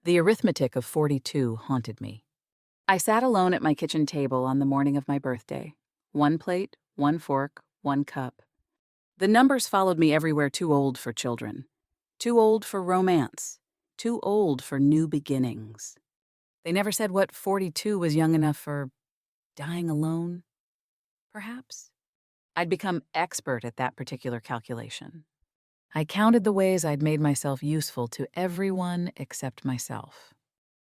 The arithmetic of 42 haunted me. I sat alone at my kitchen table on the morning of my birthday. One plate, one fork, one cup. The numbers followed me everywhere. Too old for children. Too old for romance. Too old for new beginnings. They never said what 42 was young enough for. Dying alone? Perhaps? I'd become expert at that particular calculation. I counted the ways I'd made myself useful to everyone except myself.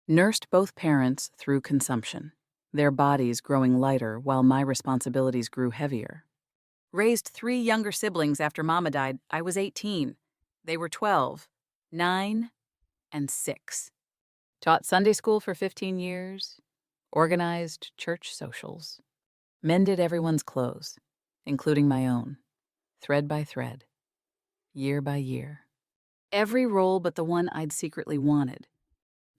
Nursed both parents through consumption, their bodies growing lighter while my responsibilities grew heavier. Raised 3 younger siblings after Mama died. I was 18. They were 12, 9, and 6. Taught Sunday school for 15 years. Organized church socials. Mended everyone's clothes, including my own, thread by thread, year by year. Every role but the one I'd secretly wanted.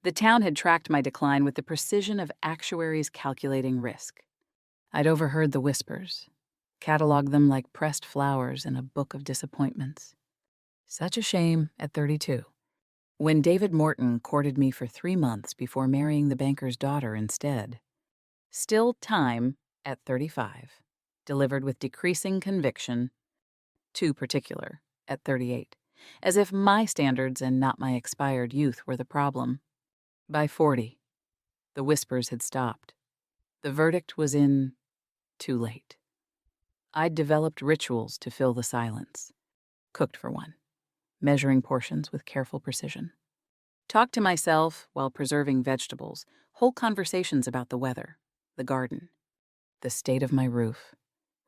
The town had tracked my decline with the precision of actuaries calculating risk. I'd overheard the whispers, cataloged them like pressed flowers in a book of disappointments. Such a shame at 32. When David Morton courted me for 3 months before marrying the banker's daughter instead. Still time at 35, delivered with decreasing conviction. Too particular at 38, as if my standards and not my expired youth were the problem. By 40, the whispers had stopped. The verdict was in too late. I'd developed rituals to fill the silence. Cooked for one, measuring portions with careful precision. Talked to myself while preserving vegetables, whole conversations about the weather, the garden, the state of my roof.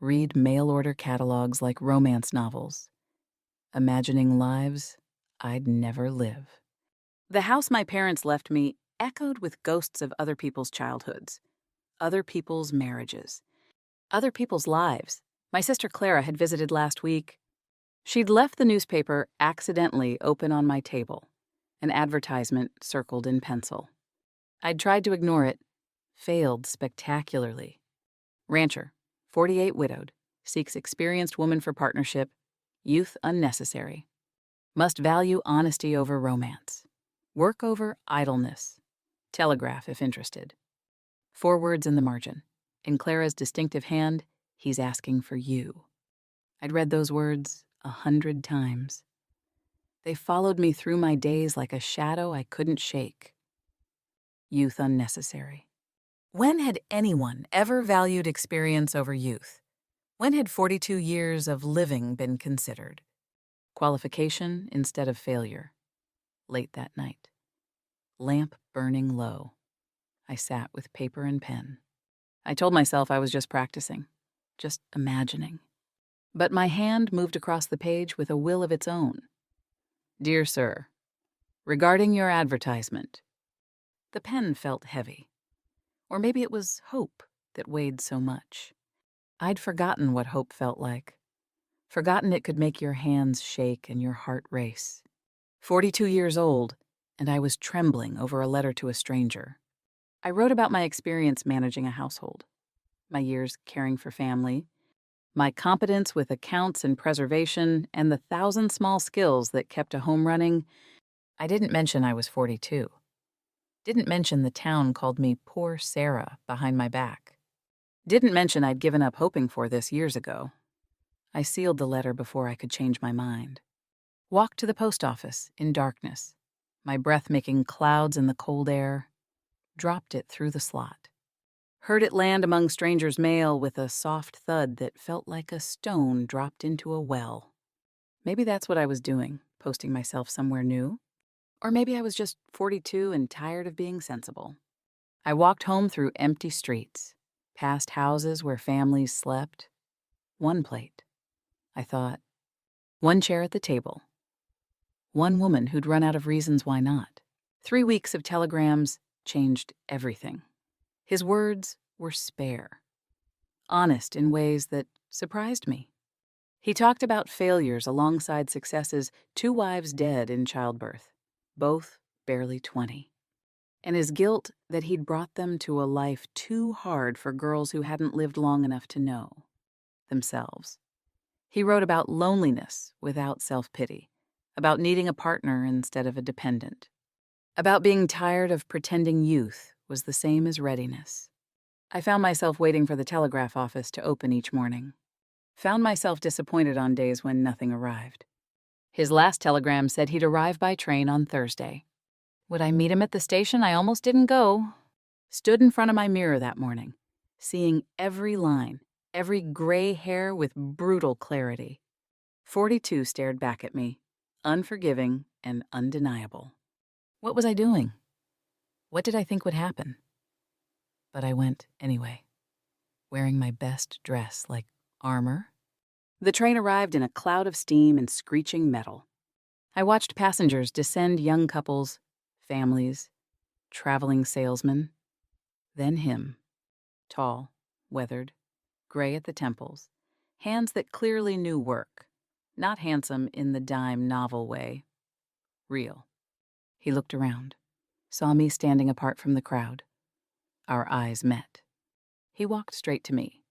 Read mail-order catalogs like romance novels. Imagining lives I'd never live. The house my parents left me echoed with ghosts of other people's childhoods, other people's marriages, other people's lives. My sister Clara had visited last week. She'd left the newspaper accidentally open on my table, an advertisement circled in pencil. I'd tried to ignore it, failed spectacularly. Rancher, 48 widowed, seeks experienced woman for partnership, youth unnecessary. Must value honesty over romance. Work over idleness. Telegraph if interested. 4 words in the margin. In Clara's distinctive hand, he's asking for you. I'd read those words 100 times. They followed me through my days like a shadow I couldn't shake. Youth unnecessary. When had anyone ever valued experience over youth? When had 42 years of living been considered? Qualification instead of failure. Late that night. Lamp burning low. I sat with paper and pen. I told myself I was just practicing, just imagining. But my hand moved across the page with a will of its own. Dear Sir, regarding your advertisement. The pen felt heavy. Or maybe it was hope that weighed so much. I'd forgotten what hope felt like. Forgotten it could make your hands shake and your heart race. 42 years old, and I was trembling over a letter to a stranger. I wrote about my experience managing a household, my years caring for family, my competence with accounts and preservation, and the 1,000 small skills that kept a home running. I didn't mention I was 42. Didn't mention the town called me Poor Sarah behind my back. Didn't mention I'd given up hoping for this years ago. I sealed the letter before I could change my mind. Walked to the post office in darkness, my breath making clouds in the cold air. Dropped it through the slot. Heard it land among strangers' mail with a soft thud that felt like a stone dropped into a well. Maybe that's what I was doing, posting myself somewhere new. Or maybe I was just 42 and tired of being sensible. I walked home through empty streets, past houses where families slept. One plate, I thought. One chair at the table. One woman who'd run out of reasons why not. 3 weeks of telegrams changed everything. His words were spare, honest in ways that surprised me. He talked about failures alongside successes, 2 wives dead in childbirth, both barely 20, and his guilt that he'd brought them to a life too hard for girls who hadn't lived long enough to know themselves. He wrote about loneliness without self-pity, about needing a partner instead of a dependent. About being tired of pretending youth was the same as readiness. I found myself waiting for the telegraph office to open each morning. Found myself disappointed on days when nothing arrived. His last telegram said he'd arrive by train on Thursday. Would I meet him at the station? I almost didn't go. Stood in front of my mirror that morning, seeing every line, every gray hair with brutal clarity. 42 stared back at me, unforgiving and undeniable. What was I doing? What did I think would happen? But I went anyway, wearing my best dress like armor. The train arrived in a cloud of steam and screeching metal. I watched passengers descend, young couples, families, traveling salesmen. Then him, tall, weathered, gray at the temples, hands that clearly knew work, not handsome in the dime novel way, real. He looked around, saw me standing apart from the crowd. Our eyes met. He walked straight to me,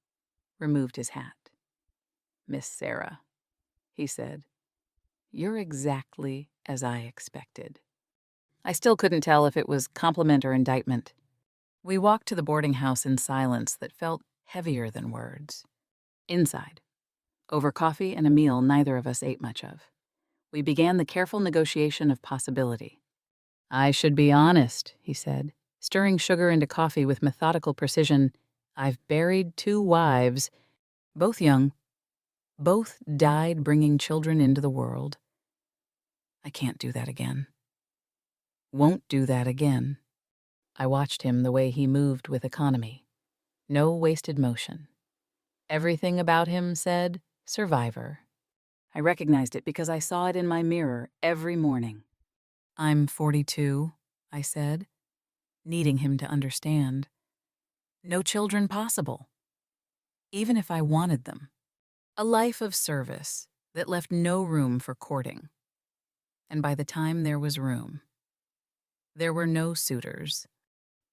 removed his hat. "Miss Sarah," he said, "you're exactly as I expected." I still couldn't tell if it was compliment or indictment. We walked to the boarding house in silence that felt heavier than words. Inside, over coffee and a meal neither of us ate much of, we began the careful negotiation of possibility. "I should be honest," he said, stirring sugar into coffee with methodical precision. "I've buried 2 wives, both young. Both died bringing children into the world. I can't do that again. Won't do that again." I watched him the way he moved with economy. No wasted motion. Everything about him said, survivor. I recognized it because I saw it in my mirror every morning. "I'm 42, I said, needing him to understand. "No children possible, even if I wanted them. A life of service that left no room for courting. And by the time there was room, there were no suitors."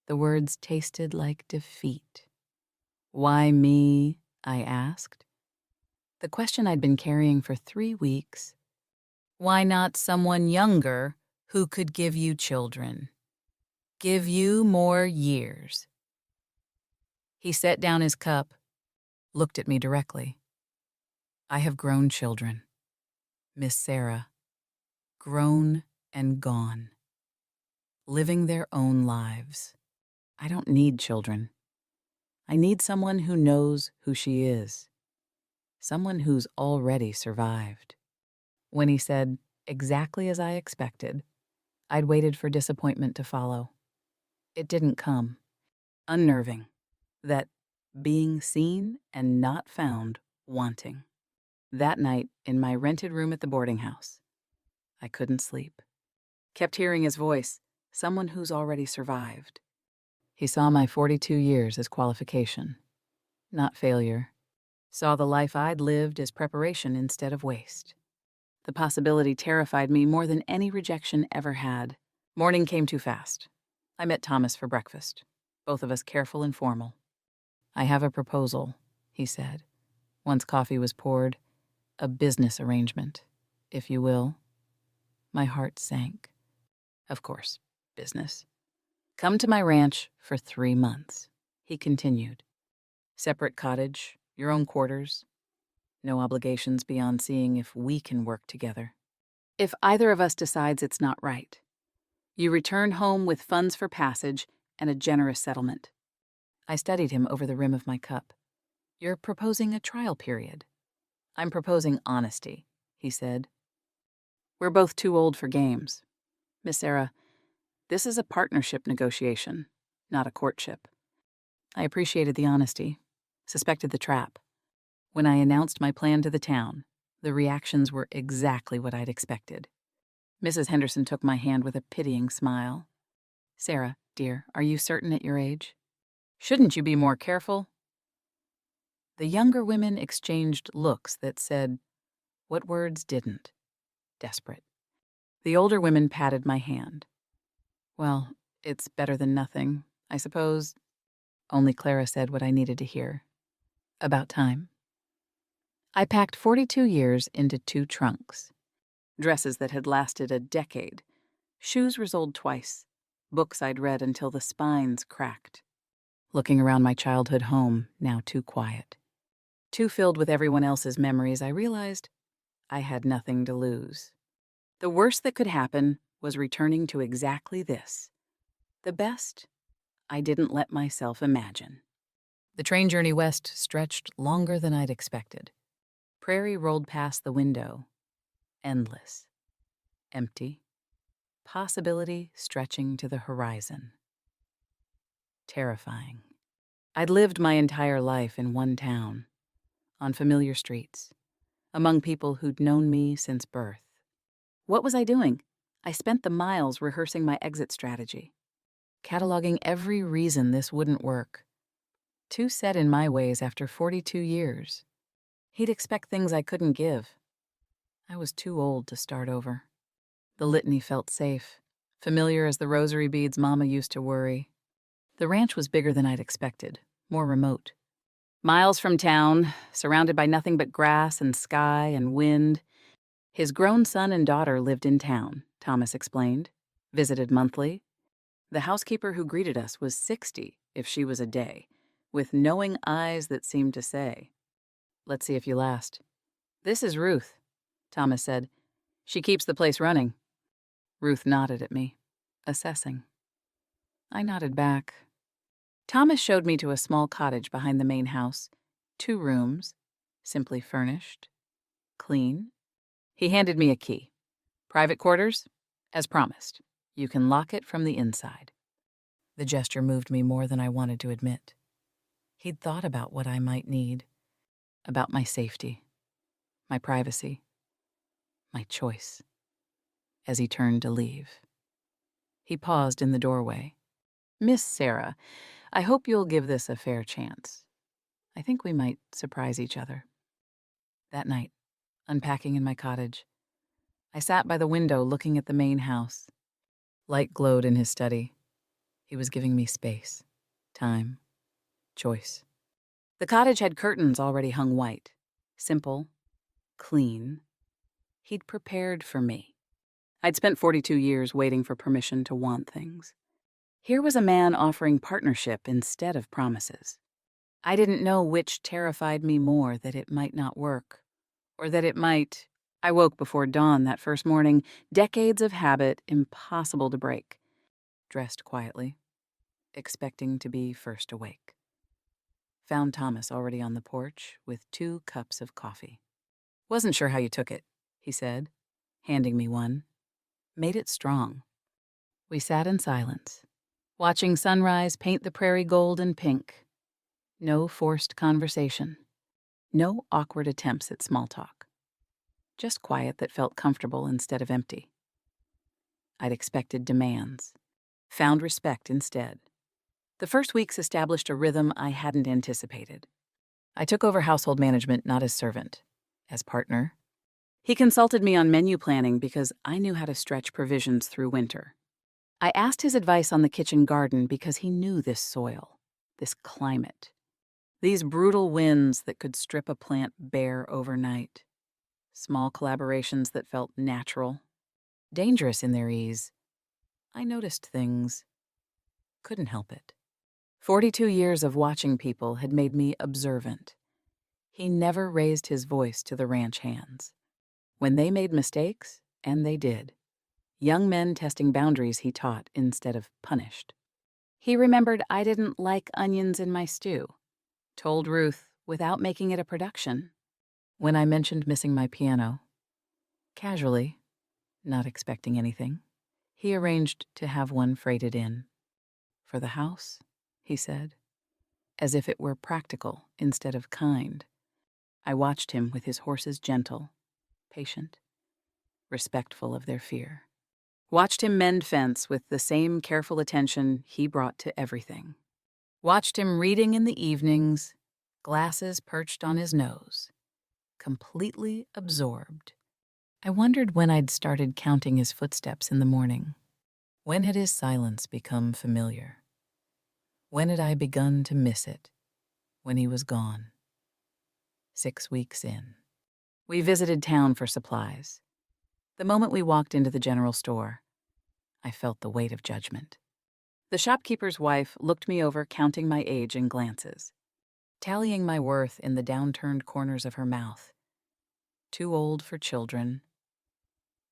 The words tasted like defeat. "Why me?" I asked. The question I'd been carrying for 3 weeks. "Why not someone younger who could give you children? Give you more years?" He set down his cup, looked at me directly. "I have grown children, Miss Sarah. Grown and gone. Living their own lives. I don't need children. I need someone who knows who she is. Someone who's already survived." When he said, exactly as I expected, I'd waited for disappointment to follow. It didn't come. Unnerving. That being seen and not found wanting. That night, in my rented room at the boarding house, I couldn't sleep. Kept hearing his voice, someone who's already survived. He saw my 42 years as qualification, not failure. Saw the life I'd lived as preparation instead of waste. The possibility terrified me more than any rejection ever had. Morning came too fast. I met Thomas for breakfast, both of us careful and formal. "I have a proposal," he said, once coffee was poured. "A business arrangement, if you will." My heart sank. Of course, business. "Come to my ranch for 3 months, he continued. "Separate cottage, your own quarters. No obligations beyond seeing if we can work together. If either of us decides it's not right, you return home with funds for passage and a generous settlement." I studied him over the rim of my cup. "You're proposing a trial period." "I'm proposing honesty," he said. "We're both too old for games. Miss Sarah, this is a partnership negotiation, not a courtship." I appreciated the honesty, suspected the trap. When I announced my plan to the town, the reactions were exactly what I'd expected. Mrs. Henderson took my hand with a pitying smile. "Sarah, dear, are you certain at your age? Shouldn't you be more careful?" The younger women exchanged looks that said what words didn't. Desperate. The older women patted my hand. "Well, it's better than nothing, I suppose." Only Clara said what I needed to hear. "About time." I packed 42 years into 2 trunks. Dresses that had lasted a decade. Shoes resoled twice. books I'd read until the spines cracked. Looking around my childhood home, now too quiet, too filled with everyone else's memories, I realized I had nothing to lose. The worst that could happen was returning to exactly this. The best, I didn't let myself imagine. The train journey west stretched longer than I'd expected. Prairie rolled past the window. Endless. Empty. Possibility stretching to the horizon. Terrifying. I'd lived my entire life in one town, on familiar streets, among people who'd known me since birth. What was I doing? I spent the miles rehearsing my exit strategy, cataloging every reason this wouldn't work. Too set in my ways after 42 years. He'd expect things I couldn't give. I was too old to start over. The litany felt safe, familiar as the rosary beads Mama used to worry. The ranch was bigger than I'd expected, more remote. Miles from town, surrounded by nothing but grass and sky and wind. His grown son and daughter lived in town, Thomas explained, visited monthly. The housekeeper who greeted us was 60 if she was a day, with knowing eyes that seemed to say, "Let's see if you last." "This is Ruth," Thomas said. "She keeps the place running." Ruth nodded at me, assessing. I nodded back. Thomas showed me to a small cottage behind the main house. 2 rooms, simply furnished, clean. He handed me a key. "Private quarters? As promised. You can lock it from the inside." The gesture moved me more than I wanted to admit. He'd thought about what I might need, about my safety, my privacy, my choice. As he turned to leave, he paused in the doorway. "Miss Sarah, I hope you'll give this a fair chance. I think we might surprise each other." That night, unpacking in my cottage, I sat by the window looking at the main house. Light glowed in his study. He was giving me space, time, choice. The cottage had curtains already hung white, simple, clean. He'd prepared for me. I'd spent 42 years waiting for permission to want things. Here was a man offering partnership instead of promises. I didn't know which terrified me more, that it might not work, or that it might. I woke before dawn that first morning, decades of habit impossible to break. Dressed quietly, expecting to be first awake. Found Thomas already on the porch with 2 cups of coffee. "Wasn't sure how you took it," he said, handing me one. "Made it strong." We sat in silence, watching sunrise paint the prairie gold and pink. No forced conversation. No awkward attempts at small talk. Just quiet that felt comfortable instead of empty. I'd expected demands. Found respect instead. The first weeks established a rhythm I hadn't anticipated. I took over household management not as servant, as partner. He consulted me on menu planning because I knew how to stretch provisions through winter. I asked his advice on the kitchen garden because he knew this soil, this climate, these brutal winds that could strip a plant bare overnight. Small collaborations that felt natural, dangerous in their ease. I noticed things. Couldn't help it. 42 years of watching people had made me observant. He never raised his voice to the ranch hands. When they made mistakes, and they did, young men testing boundaries he taught instead of punished. He remembered I didn't like onions in my stew. Told Ruth without making it a production. When I mentioned missing my piano, casually, not expecting anything, he arranged to have one freighted in. "For the house," he said, as if it were practical instead of kind. I watched him with his horses gentle, patient, respectful of their fear. Watched him mend fence with the same careful attention he brought to everything. Watched him reading in the evenings, glasses perched on his nose, completely absorbed. I wondered when I'd started counting his footsteps in the morning. When had his silence become familiar? When had I begun to miss it? When he was gone. 6 weeks in. We visited town for supplies. The moment we walked into the general store, I felt the weight of judgment. The shopkeeper's wife looked me over, counting my age in glances, tallying my worth in the downturned corners of her mouth. Too old for children.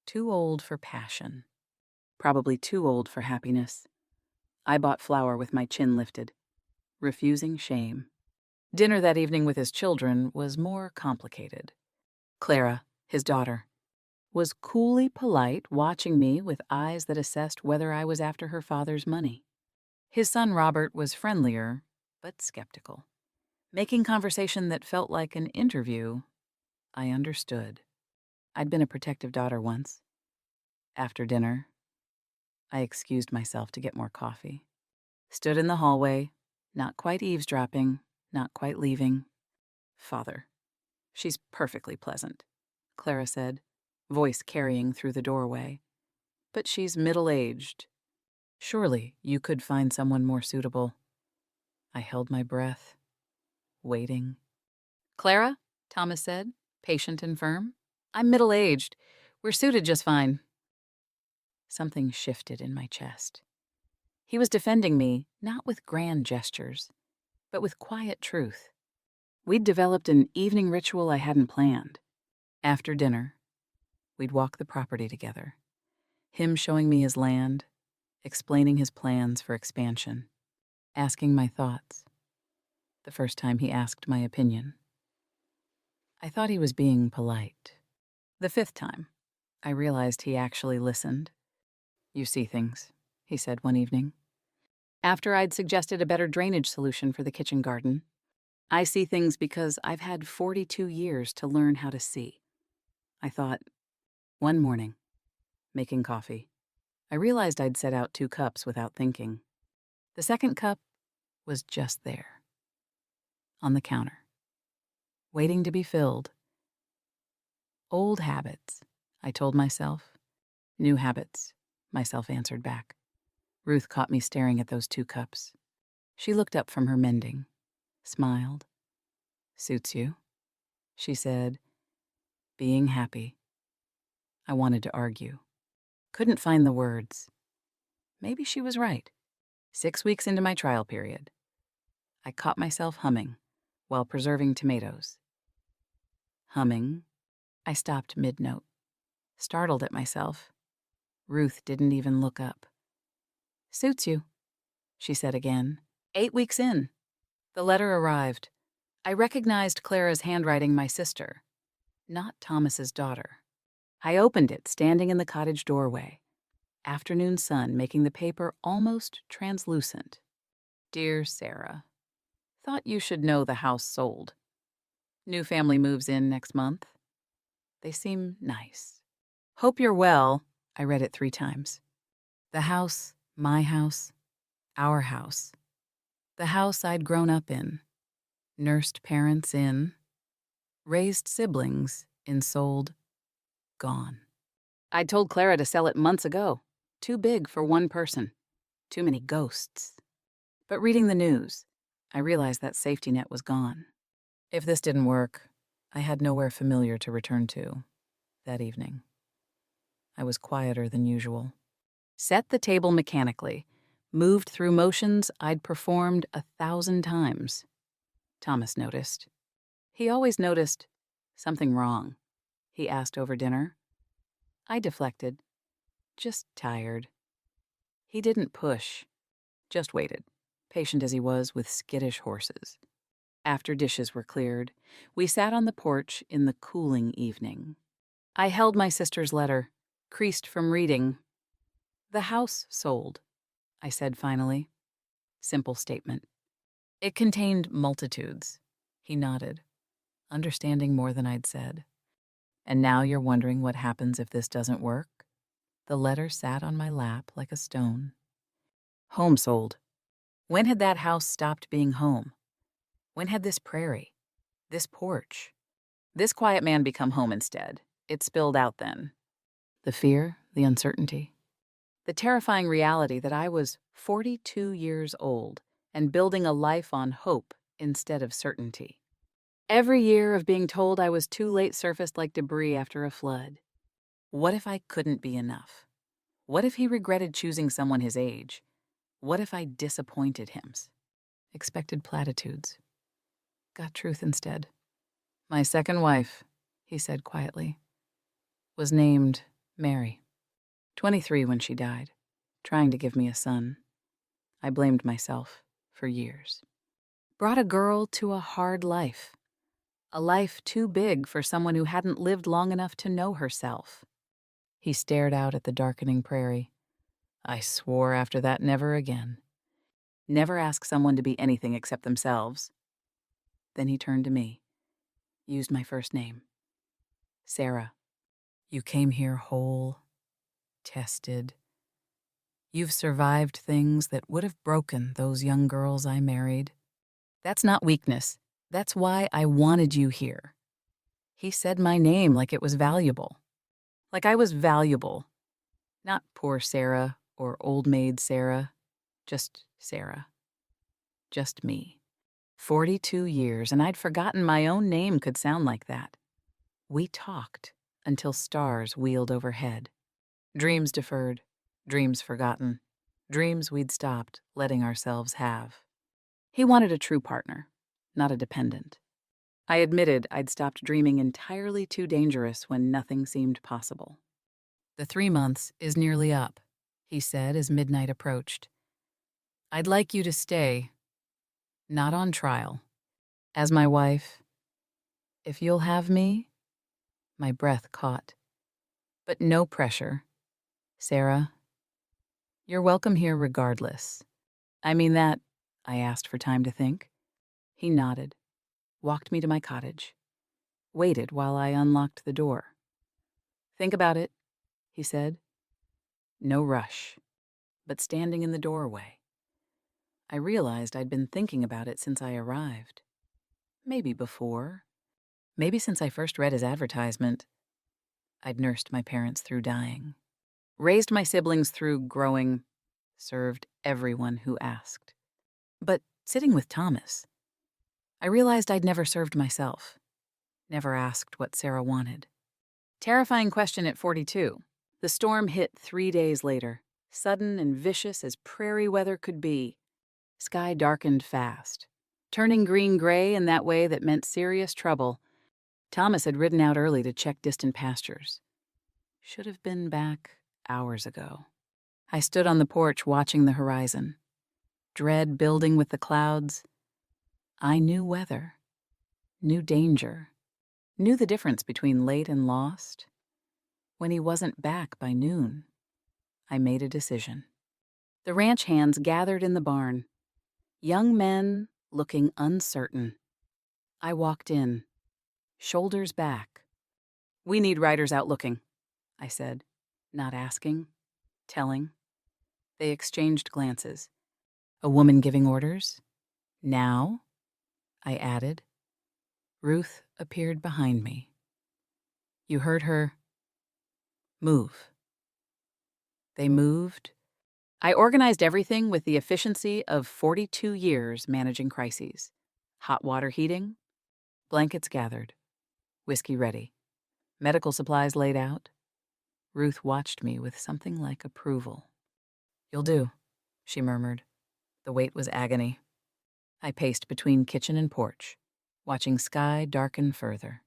Too old for passion. Probably too old for happiness. I bought flour with my chin lifted, refusing shame. Dinner that evening with his children was more complicated. Clara, his daughter, was coolly polite, watching me with eyes that assessed whether I was after her father's money. His son Robert was friendlier, but skeptical, making conversation that felt like an interview. I understood. I'd been a protective daughter once. After dinner, I excused myself to get more coffee. Stood in the hallway, not quite eavesdropping, not quite leaving. Father, she's perfectly pleasant, Clara said, voice carrying through the doorway. But she's middle-aged. Surely you could find someone more suitable. I held my breath, waiting. Clara, Thomas said, patient and firm. I'm middle-aged. We're suited just fine. Something shifted in my chest. He was defending me, not with grand gestures, but with quiet truth. We'd developed an evening ritual I hadn't planned. After dinner, we'd walk the property together, him showing me his land, explaining his plans for expansion, asking my thoughts. The first time he asked my opinion. I thought he was being polite. The fifth time, I realized he actually listened. You see things, he said one evening. After I'd suggested a better drainage solution for the kitchen garden, I see things because I've had 42 years to learn how to see. I thought, one morning, making coffee, I realized I'd set out 2 cups without thinking. The second cup was just there, on the counter, waiting to be filled. Old habits, I told myself. New habits, myself answered back. Ruth caught me staring at those 2 cups. She looked up from her mending, smiled. Suits you, she said, being happy. I wanted to argue. Couldn't find the words. Maybe she was right. 6 weeks into my trial period, I caught myself humming while preserving tomatoes. Humming, I stopped mid-note, startled at myself. Ruth didn't even look up. Suits you, she said again. 8 weeks in. The letter arrived. I recognized Clara's handwriting, my sister, not Thomas's daughter. I opened it, standing in the cottage doorway. Afternoon sun making the paper almost translucent. Dear Sarah, thought you should know the house sold. New family moves in next month. They seem nice. Hope you're well. I read it 3 times. The house, my house, our house. The house I'd grown up in, nursed parents in, raised siblings in, sold, gone. I'd told Clara to sell it months ago. Too big for one person. Too many ghosts. But reading the news, I realized that safety net was gone. If this didn't work, I had nowhere familiar to return to that evening. I was quieter than usual. Set the table mechanically, moved through motions I'd performed 1,000 times. Thomas noticed. He always noticed something wrong. He asked over dinner. I deflected. Just tired. He didn't push, just waited, patient as he was with skittish horses. After dishes were cleared, we sat on the porch in the cooling evening. I held my sister's letter, creased from reading. The house sold, I said finally. Simple statement. It contained multitudes. He nodded, understanding more than I'd said. And now you're wondering what happens if this doesn't work? The letter sat on my lap like a stone. Home sold. When had that house stopped being home? When had this prairie, this porch, this quiet man become home instead? It spilled out then. The fear, the uncertainty, the terrifying reality that I was 42 years old and building a life on hope instead of certainty. Every year of being told I was too late surfaced like debris after a flood. What if I couldn't be enough? What if he regretted choosing someone his age? What if I disappointed him? Expected platitudes. Got truth instead. My second wife, he said quietly, was named Mary. 23 when she died, trying to give me a son. I blamed myself for years. Brought a girl to a hard life. A life too big for someone who hadn't lived long enough to know herself. He stared out at the darkening prairie. I swore after that never again. Never ask someone to be anything except themselves. Then he turned to me, used my first name. Sarah, you came here whole, tested. You've survived things that would have broken those young girls I married. That's not weakness. That's why I wanted you here. He said my name like it was valuable. Like I was valuable. Not poor Sarah or old maid Sarah. Just Sarah. Just me. 42 years, and I'd forgotten my own name could sound like that. We talked until stars wheeled overhead. Dreams deferred, dreams forgotten, dreams we'd stopped letting ourselves have. He wanted a true partner, not a dependent. I admitted I'd stopped dreaming entirely too dangerous when nothing seemed possible. The 3 months is nearly up, he said as midnight approached. I'd like you to stay, not on trial, as my wife. If you'll have me, my breath caught. But no pressure. Sarah, you're welcome here regardless. I mean that, I asked for time to think. He nodded, walked me to my cottage, waited while I unlocked the door. Think about it, he said. No rush, but standing in the doorway. I realized I'd been thinking about it since I arrived. Maybe before. Maybe since I first read his advertisement. I'd nursed my parents through dying, raised my siblings through growing, served everyone who asked. But sitting with Thomas, I realized I'd never served myself, never asked what Sarah wanted. Terrifying question at 42. The storm hit 3 days later, sudden and vicious as prairie weather could be. Sky darkened fast, turning green-gray in that way that meant serious trouble. Thomas had ridden out early to check distant pastures. Should have been back hours ago. I stood on the porch watching the horizon, dread building with the clouds. I knew weather, knew danger, knew the difference between late and lost. When he wasn't back by noon, I made a decision. The ranch hands gathered in the barn, young men looking uncertain. I walked in, shoulders back. We need riders out looking, I said, not asking, telling. They exchanged glances. A woman giving orders? Now? I added. Ruth appeared behind me. You heard her. Move. They moved. I organized everything with the efficiency of 42 years managing crises. Hot water heating, blankets gathered, whiskey ready, medical supplies laid out. Ruth watched me with something like approval. You'll do, she murmured. The wait was agony. I paced between kitchen and porch, watching sky darken further.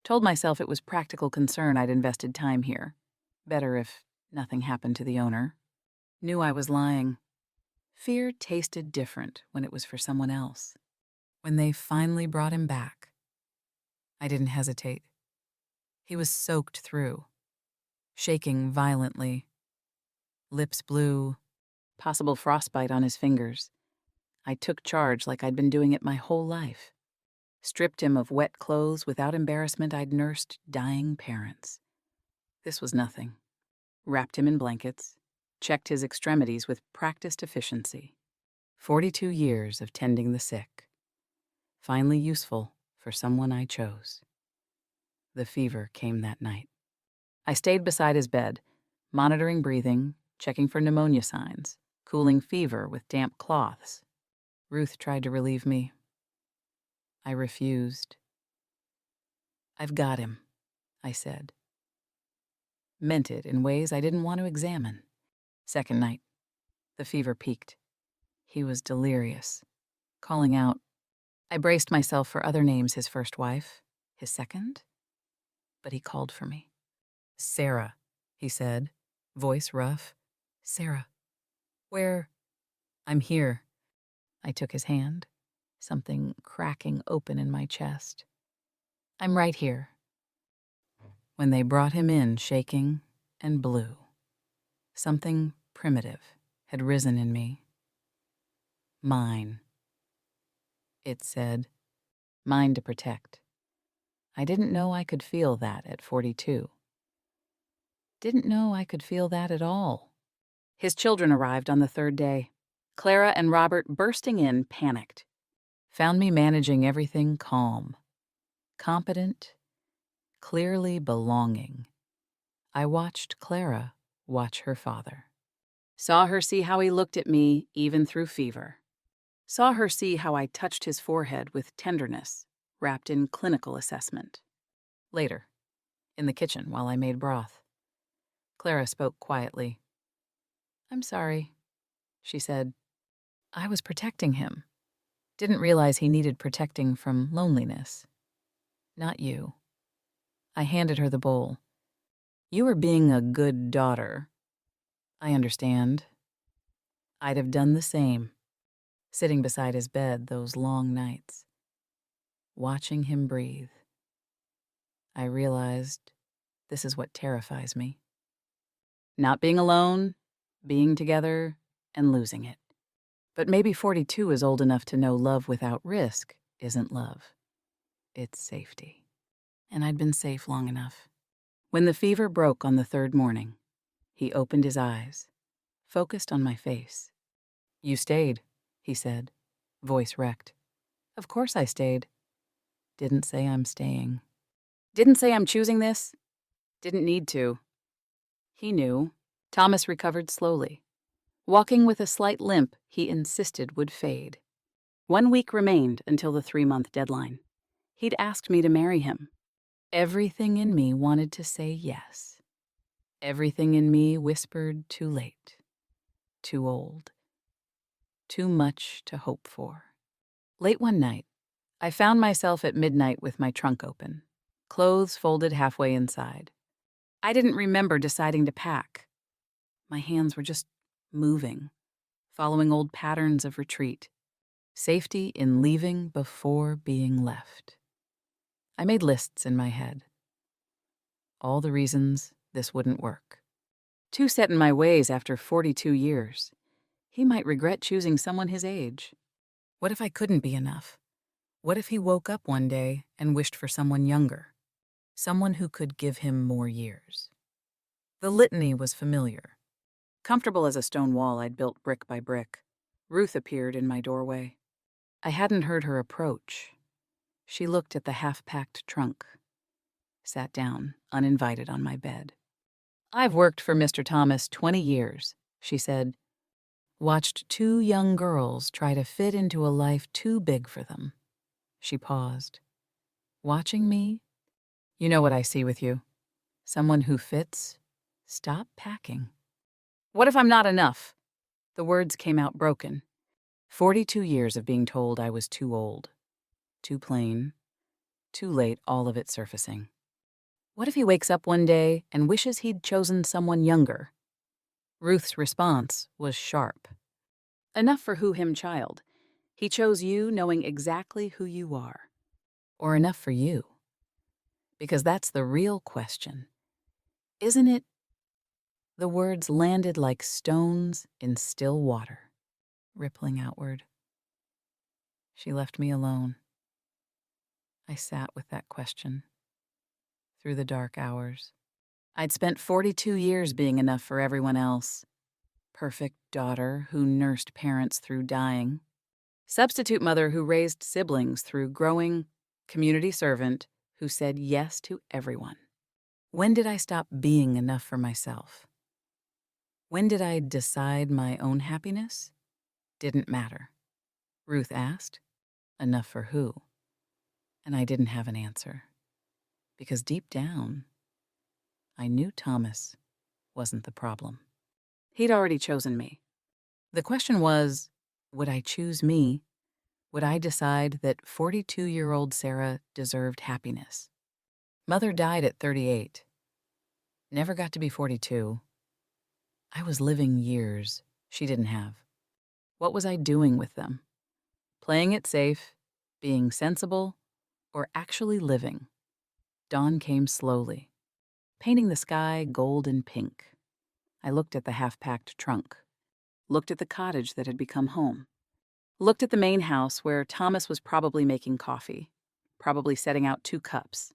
Told myself it was practical concern I'd invested time here. Better if nothing happened to the owner. Knew I was lying. Fear tasted different when it was for someone else. When they finally brought him back, I didn't hesitate. He was soaked through, shaking violently. Lips blue, possible frostbite on his fingers. I took charge like I'd been doing it my whole life. Stripped him of wet clothes without embarrassment. I'd nursed dying parents. This was nothing. Wrapped him in blankets, checked his extremities with practiced efficiency. 42 years of tending the sick. Finally useful for someone I chose. The fever came that night. I stayed beside his bed, monitoring breathing, checking for pneumonia signs, cooling fever with damp cloths. Ruth tried to relieve me. I refused. I've got him, I said. Meant it in ways I didn't want to examine. Second night, the fever peaked. He was delirious, calling out. I braced myself for other names: his first wife, his second. But he called for me. Sarah, he said, voice rough. Sarah, where? I'm here. I took his hand, something cracking open in my chest. I'm right here. When they brought him in, shaking and blue, something primitive had risen in me. Mine. It said, mine to protect. I didn't know I could feel that at 42. Didn't know I could feel that at all. His children arrived on the third day. Clara and Robert, bursting in, panicked. Found me managing everything calm, competent, clearly belonging. I watched Clara watch her father. Saw her see how he looked at me, even through fever. Saw her see how I touched his forehead with tenderness, wrapped in clinical assessment. Later, in the kitchen while I made broth, Clara spoke quietly. I'm sorry, she said. I was protecting him. Didn't realize he needed protecting from loneliness. Not you. I handed her the bowl. You were being a good daughter. I understand. I'd have done the same, sitting beside his bed those long nights, watching him breathe. I realized this is what terrifies me. Not being alone, being together, and losing it. But maybe 42 is old enough to know love without risk isn't love. It's safety. And I'd been safe long enough. When the fever broke on the third morning, he opened his eyes, focused on my face. You stayed, he said, voice wrecked. Of course I stayed. Didn't say I'm staying. Didn't say I'm choosing this. Didn't need to. He knew. Thomas recovered slowly. Walking with a slight limp he insisted would fade. 1 week remained until the 3-month deadline. He'd asked me to marry him. Everything in me wanted to say yes. Everything in me whispered too late, too old, too much to hope for. Late one night, I found myself at midnight with my trunk open, clothes folded halfway inside. I didn't remember deciding to pack. My hands were just moving, following old patterns of retreat. Safety in leaving before being left. I made lists in my head. All the reasons this wouldn't work. Too set in my ways after 42 years. He might regret choosing someone his age. What if I couldn't be enough? What if he woke up one day and wished for someone younger? Someone who could give him more years. The litany was familiar. Comfortable as a stone wall I'd built brick by brick, Ruth appeared in my doorway. I hadn't heard her approach. She looked at the half-packed trunk, sat down, uninvited, on my bed. I've worked for Mr. Thomas 20 years, she said. Watched 2 young girls try to fit into a life too big for them. She paused. Watching me? You know what I see with you. Someone who fits. Stop packing. What if I'm not enough? The words came out broken. 42 years of being told I was too old, too plain, too late, all of it surfacing. What if he wakes up one day and wishes he'd chosen someone younger? Ruth's response was sharp. Enough for who him child. He chose you knowing exactly who you are. Or enough for you. Because that's the real question. Isn't it? The words landed like stones in still water, rippling outward. She left me alone. I sat with that question through the dark hours. I'd spent 42 years being enough for everyone else. Perfect daughter who nursed parents through dying. Substitute mother who raised siblings through growing. Community servant who said yes to everyone. When did I stop being enough for myself? When did I decide my own happiness? Didn't matter. Ruth asked, enough for who? And I didn't have an answer. Because deep down, I knew Thomas wasn't the problem. He'd already chosen me. The question was, Would I choose me? Would I decide that 42-year-old Sarah deserved happiness? Mother died at 38. Never got to be 42. I was living years she didn't have. What was I doing with them? Playing it safe, being sensible, or actually living? Dawn came slowly, painting the sky gold and pink. I looked at the half-packed trunk, looked at the cottage that had become home, looked at the main house where Thomas was probably making coffee, probably setting out 2 cups,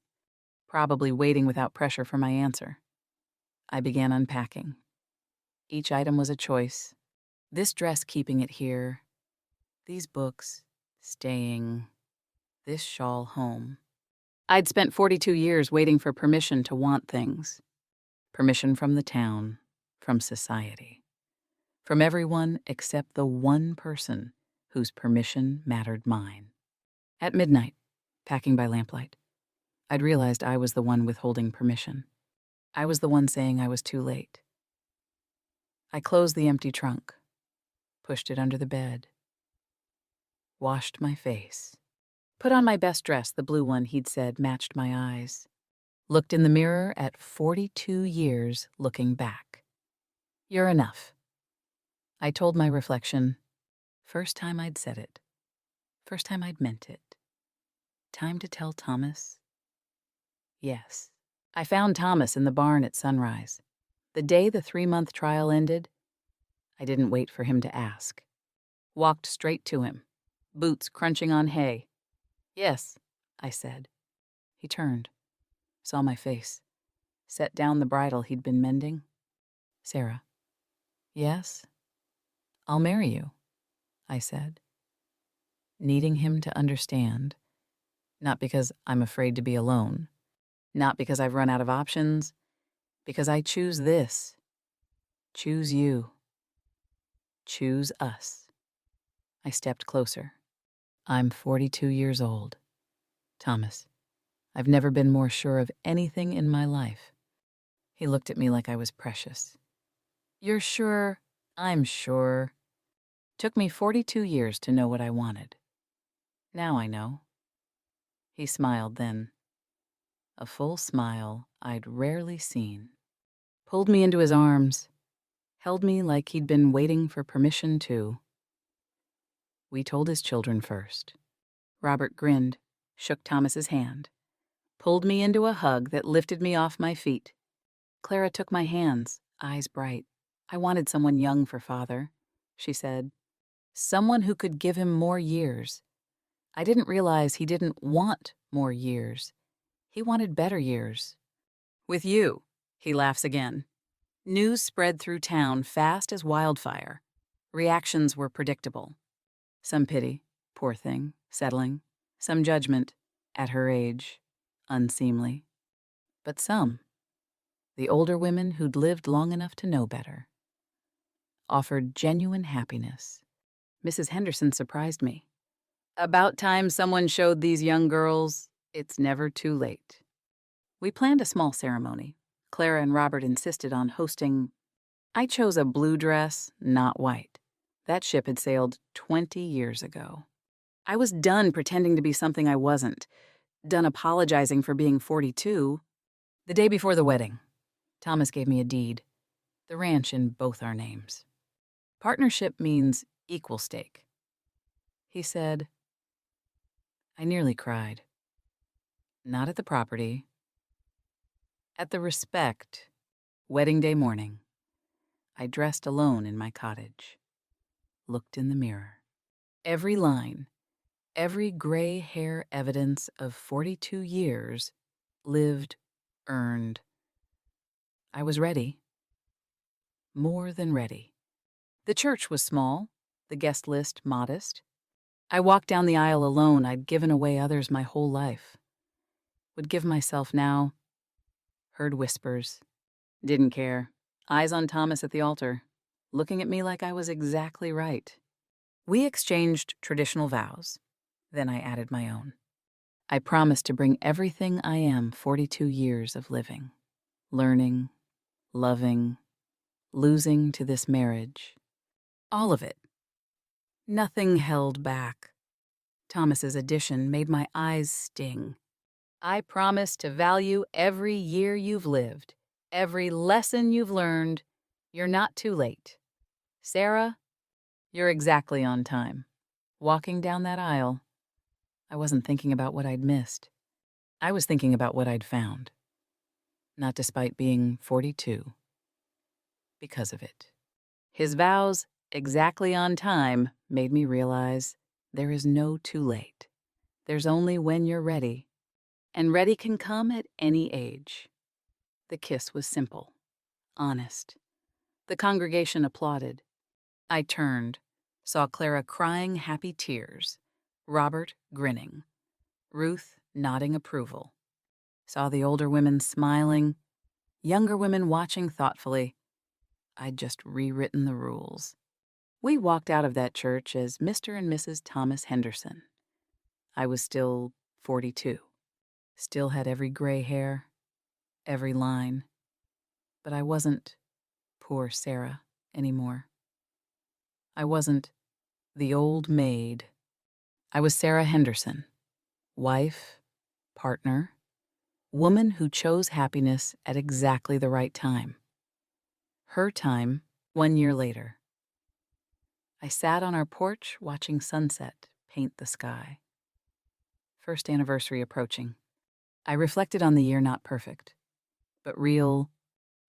probably waiting without pressure for my answer. I began unpacking. Each item was a choice. This dress keeping it here, these books staying, this shawl home. I'd spent 42 years waiting for permission to want things. Permission from the town, from society. From everyone except the one person whose permission mattered mine. At midnight, packing by lamplight, I'd realized I was the one withholding permission. I was the one saying I was too late. I closed the empty trunk, pushed it under the bed, washed my face, put on my best dress, the blue one he'd said matched my eyes, looked in the mirror at 42 years looking back. You're enough. I told my reflection, first time I'd said it, first time I'd meant it. Time to tell Thomas? Yes. I found Thomas in the barn at sunrise. The day the 3-month trial ended, I didn't wait for him to ask. Walked straight to him, boots crunching on hay. Yes, I said. He turned, saw my face, set down the bridle he'd been mending. Sarah. Yes? I'll marry you, I said. Needing him to understand, not because I'm afraid to be alone, not because I've run out of options, because I choose this. Choose you. Choose us. I stepped closer. I'm 42 years old. Thomas, I've never been more sure of anything in my life. He looked at me like I was precious. You're sure? I'm sure. Took me 42 years to know what I wanted. Now I know. He smiled then. A full smile I'd rarely seen. Pulled me into his arms, held me like he'd been waiting for permission to. We told his children first. Robert grinned, shook Thomas's hand, pulled me into a hug that lifted me off my feet. Clara took my hands, eyes bright. I wanted someone young for father, she said. Someone who could give him more years. I didn't realize he didn't want more years. He wanted better years. With you, he laughs again. News spread through town fast as wildfire. Reactions were predictable. Some pity, poor thing, settling. Some judgment, at her age, unseemly. But some, the older women who'd lived long enough to know better, offered genuine happiness. Mrs. Henderson surprised me. About time someone showed these young girls it's never too late. We planned a small ceremony. Clara and Robert insisted on hosting. I chose a blue dress, not white. That ship had sailed 20 years ago. I was done pretending to be something I wasn't, done apologizing for being 42. The day before the wedding, Thomas gave me a deed, the ranch in both our names. Partnership means equal stake. He said, I nearly cried. Not at the property. At the respect, wedding day morning, I dressed alone in my cottage, looked in the mirror. Every line, every gray hair evidence of 42 years lived, earned. I was ready. More than ready. The church was small, the guest list modest. I walked down the aisle alone. I'd given away others my whole life. Would give myself now. Heard whispers. Didn't care. Eyes on Thomas at the altar, looking at me like I was exactly right. We exchanged traditional vows. Then I added my own. I promised to bring everything I am 42 years of living, learning, loving, losing to this marriage. All of it. Nothing held back. Thomas's addition made my eyes sting. I promise to value every year you've lived, every lesson you've learned. You're not too late. Sarah, you're exactly on time. Walking down that aisle, I wasn't thinking about what I'd missed. I was thinking about what I'd found. Not despite being 42. Because of it. His vows, exactly on time, made me realize there is no too late. There's only when you're ready. And ready can come at any age. The kiss was simple, honest. The congregation applauded. I turned, saw Clara crying happy tears, Robert grinning, Ruth nodding approval. Saw the older women smiling, younger women watching thoughtfully. I'd just rewritten the rules. We walked out of that church as Mr. and Mrs. Thomas Henderson. I was still 42. Still had every gray hair, every line. But I wasn't poor Sarah anymore. I wasn't the old maid. I was Sarah Henderson, wife, partner, woman who chose happiness at exactly the right time. Her time, 1 year later. I sat on our porch watching sunset paint the sky. First anniversary approaching. I reflected on the year not perfect, but real.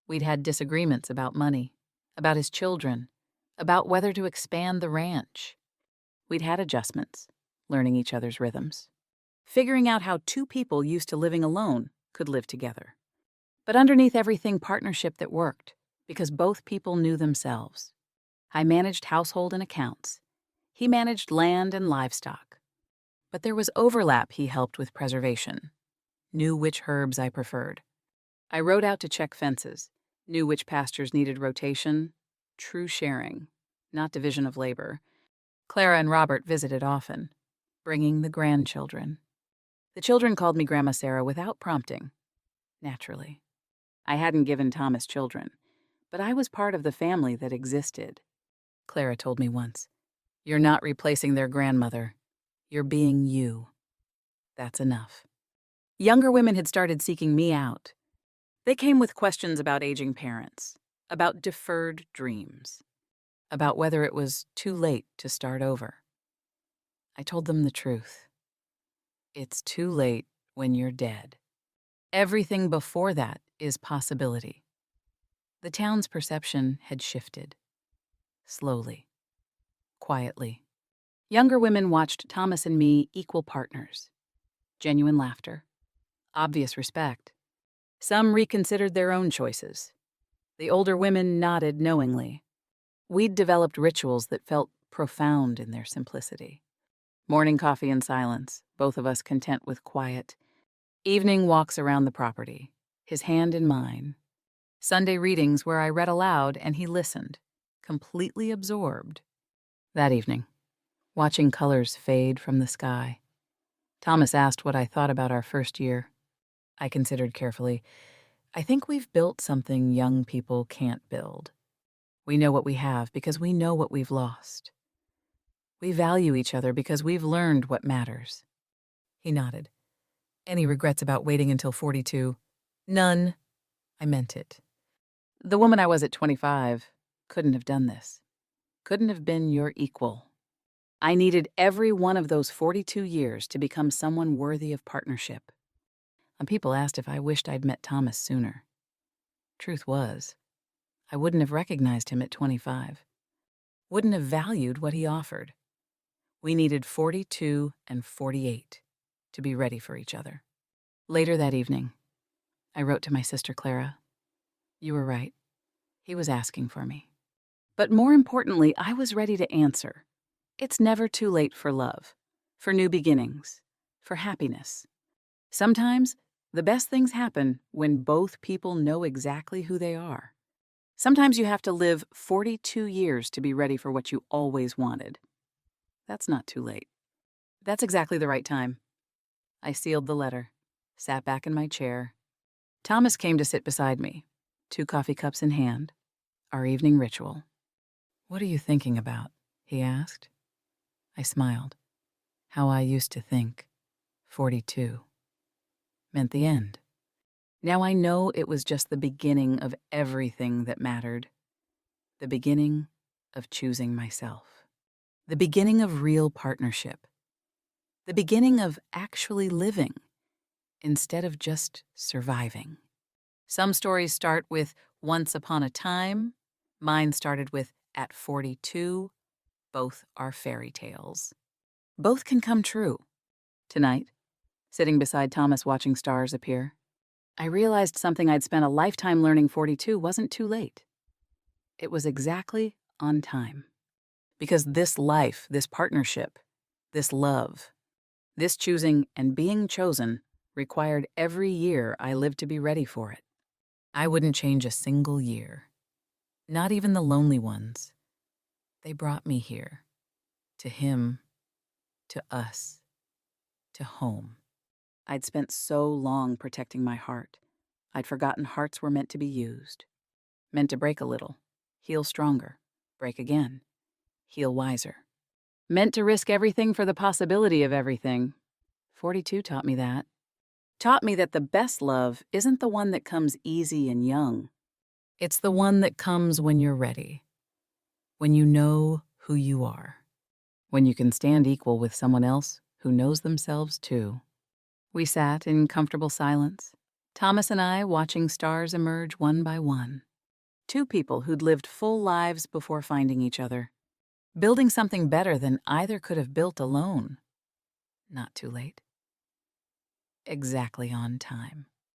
We'd had disagreements about money, about his children, about whether to expand the ranch. We'd had adjustments, learning each other's rhythms, figuring out how two people used to living alone could live together. But underneath everything, partnership that worked, because both people knew themselves. I managed household and accounts. He managed land and livestock. But there was overlap. He helped with preservation, knew which herbs I preferred. I rode out to check fences, knew which pastures needed rotation, true sharing, not division of labor. Clara and Robert visited often, bringing the grandchildren. The children called me Grandma Sarah without prompting, naturally. I hadn't given Thomas children, but I was part of the family that existed. Clara told me once, "You're not replacing their grandmother. You're being you." That's enough. Younger women had started seeking me out. They came with questions about aging parents, about deferred dreams, about whether it was too late to start over. I told them the truth. It's too late when you're dead. Everything before that is possibility. The town's perception had shifted. Slowly. Quietly. Younger women watched Thomas and me equal partners. Genuine laughter. Obvious respect. Some reconsidered their own choices. The older women nodded knowingly. We'd developed rituals that felt profound in their simplicity. Morning coffee in silence, both of us content with quiet. Evening walks around the property, his hand in mine. Sunday readings where I read aloud and he listened, completely absorbed. That evening, watching colors fade from the sky. Thomas asked what I thought about our first year. I considered carefully. I think we've built something young people can't build. We know what we have because we know what we've lost. We value each other because we've learned what matters. He nodded. Any regrets about waiting until 42? None. I meant it. The woman I was at 25 couldn't have done this. Couldn't have been your equal. I needed every one of those 42 years to become someone worthy of partnership. And people asked if I wished I'd met Thomas sooner. Truth was, I wouldn't have recognized him at 25. Wouldn't have valued what he offered. We needed 42 and 48 to be ready for each other. Later that evening, I wrote to my sister Clara. You were right. He was asking for me. But more importantly, I was ready to answer. It's never too late for love, for new beginnings, for happiness. Sometimes, the best things happen when both people know exactly who they are. Sometimes you have to live 42 years to be ready for what you always wanted. That's not too late. That's exactly the right time. I sealed the letter, sat back in my chair. Thomas came to sit beside me, 2 coffee cups in hand, our evening ritual. What are you thinking about? He asked. I smiled. How I used to think 42 meant the end. Now I know it was just the beginning of everything that mattered. The beginning of choosing myself. The beginning of real partnership. The beginning of actually living instead of just surviving. Some stories start with once upon a time. Mine started with at 42. Both are fairy tales. Both can come true. Tonight, sitting beside Thomas watching stars appear, I realized something I'd spent a lifetime learning 42 wasn't too late. It was exactly on time. Because this life, this partnership, this love, this choosing and being chosen required every year I lived to be ready for it. I wouldn't change a single year. Not even the lonely ones. They brought me here. To him. To us. To home. I'd spent so long protecting my heart. I'd forgotten hearts were meant to be used. Meant to break a little. Heal stronger. Break again. Heal wiser. Meant to risk everything for the possibility of everything. 42 taught me that. Taught me that the best love isn't the one that comes easy and young. It's the one that comes when you're ready. When you know who you are. When you can stand equal with someone else who knows themselves too. We sat in comfortable silence, Thomas and I watching stars emerge one by one. Two people who'd lived full lives before finding each other. Building something better than either could have built alone. Not too late. Exactly on time.